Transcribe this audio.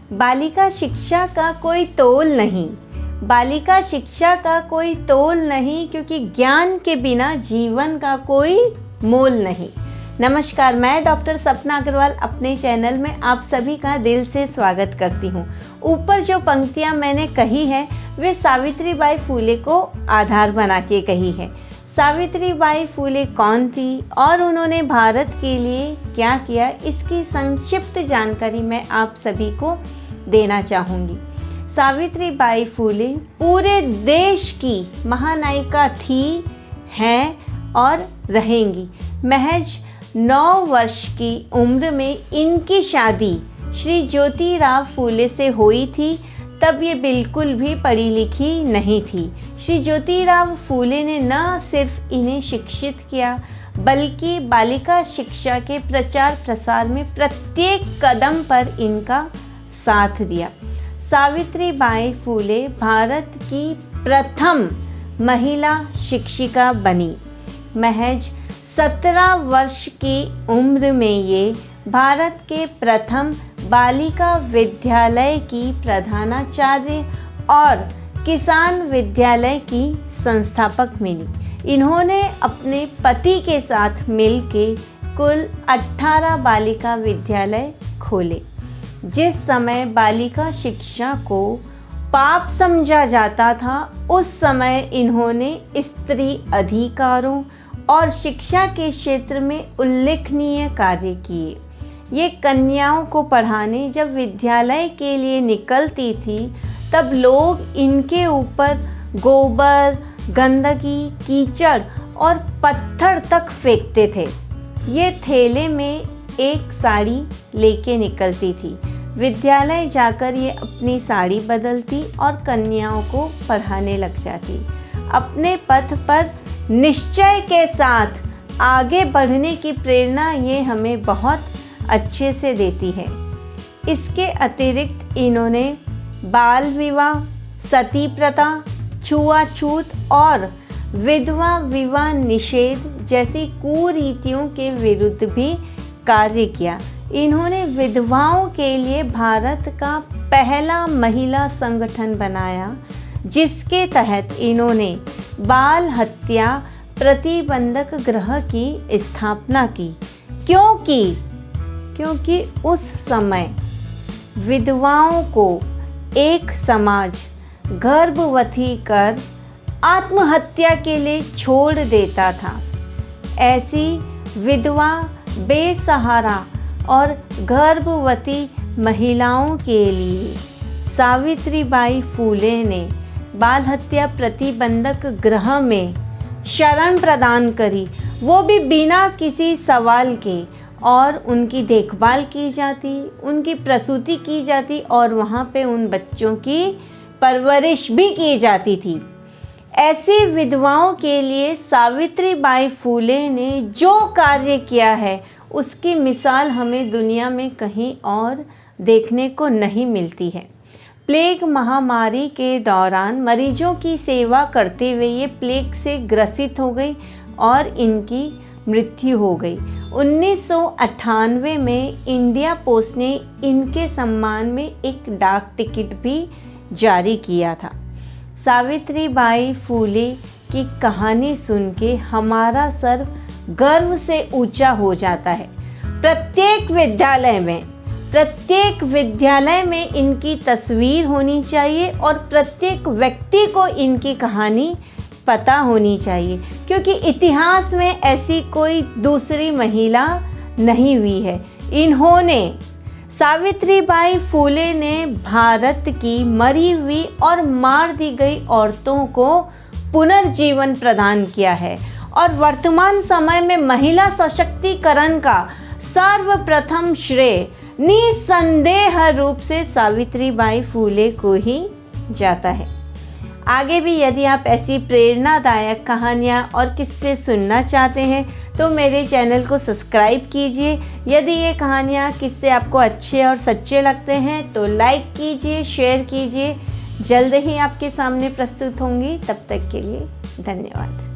बालिका शिक्षा का कोई तोल नहीं, बालिका शिक्षा का कोई तोल नहीं, क्योंकि ज्ञान के बिना जीवन का कोई मोल नहीं। नमस्कार, मैं डॉक्टर सपना अग्रवाल अपने चैनल में आप सभी का दिल से स्वागत करती हूँ। ऊपर जो पंक्तियाँ मैंने कही हैं वे सावित्रीबाई फुले को आधार बना के कही है। सावित्रीबाई फुले कौन थी और उन्होंने भारत के लिए क्या किया, इसकी संक्षिप्त जानकारी मैं आप सभी को देना चाहूँगी। सावित्रीबाई फुले पूरे देश की महानायिका थी, हैं और रहेंगी। महज 9 वर्ष की उम्र में इनकी शादी श्री ज्योतिराव फुले से हुई थी। तब ये बिल्कुल भी पढ़ी लिखी नहीं थी। श्री ज्योतिराव फुले ने न सिर्फ इन्हें शिक्षित किया, बल्कि बालिका शिक्षा के प्रचार प्रसार में प्रत्येक कदम पर इनका साथ दिया। सावित्रीबाई फुले भारत की प्रथम महिला शिक्षिका बनी। महज 17 वर्ष की उम्र में ये भारत के प्रथम बालिका विद्यालय की प्रधानाचार्य और किसान विद्यालय की संस्थापक मिली। इन्होंने अपने पति के साथ मिलकर कुल 18 बालिका विद्यालय खोले। जिस समय बालिका शिक्षा को पाप समझा जाता था, उस समय इन्होंने स्त्री अधिकारों और शिक्षा के क्षेत्र में उल्लेखनीय कार्य किए। ये कन्याओं को पढ़ाने जब विद्यालय के लिए निकलती थी, तब लोग इनके ऊपर गोबर, गंदगी, कीचड़ और पत्थर तक फेंकते थे। ये थैले में एक साड़ी लेके निकलती थी। विद्यालय जाकर ये अपनी साड़ी बदलती और कन्याओं को पढ़ाने लग जाती। अपने पथ पर निश्चय के साथ आगे बढ़ने की प्रेरणा ये हमें बहुत अच्छे से देती है। इसके अतिरिक्त इन्होंने बाल विवाह, सती प्रथा, छुआछूत और विधवा विवाह निषेध जैसी कुरीतियों के विरुद्ध भी कार्य किया। इन्होंने विधवाओं के लिए भारत का पहला महिला संगठन बनाया, जिसके तहत इन्होंने बाल हत्या प्रतिबंधक गृह की स्थापना की। क्योंकि उस समय विधवाओं को एक समाज गर्भवती कर आत्महत्या के लिए छोड़ देता था। ऐसी विधवा, बेसहारा और गर्भवती महिलाओं के लिए सावित्रीबाई फुले ने बाल हत्या प्रतिबंधक गृह में शरण प्रदान करी, वो भी बिना किसी सवाल के, और उनकी देखभाल की जाती, उनकी प्रसूति की जाती और वहाँ पे उन बच्चों की परवरिश भी की जाती थी। ऐसी विधवाओं के लिए सावित्रीबाई फुले ने जो कार्य किया है, उसकी मिसाल हमें दुनिया में कहीं और देखने को नहीं मिलती है। प्लेग महामारी के दौरान मरीजों की सेवा करते हुए ये प्लेग से ग्रसित हो गई और इनकी मृत्यु हो गई। 1998 में इंडिया पोस्ट ने इनके सम्मान में एक डाक टिकट भी जारी किया था। सावित्रीबाई फुले की कहानी सुन के हमारा सर गर्व से ऊंचा हो जाता है। प्रत्येक विद्यालय में इनकी तस्वीर होनी चाहिए और प्रत्येक व्यक्ति को इनकी कहानी पता होनी चाहिए, क्योंकि इतिहास में ऐसी कोई दूसरी महिला नहीं हुई है। सावित्रीबाई फुले ने भारत की मरी हुई और मार दी गई औरतों को पुनर्जीवन प्रदान किया है और वर्तमान समय में महिला सशक्तिकरण का सर्वप्रथम श्रेय निसंदेह रूप से सावित्रीबाई फुले को ही जाता है। आगे भी यदि आप ऐसी प्रेरणादायक कहानियाँ और किस्से सुनना चाहते हैं तो मेरे चैनल को सब्सक्राइब कीजिए। यदि ये कहानियाँ किस्से आपको अच्छे और सच्चे लगते हैं तो लाइक कीजिए, शेयर कीजिए। जल्द ही आपके सामने प्रस्तुत होंगी। तब तक के लिए धन्यवाद।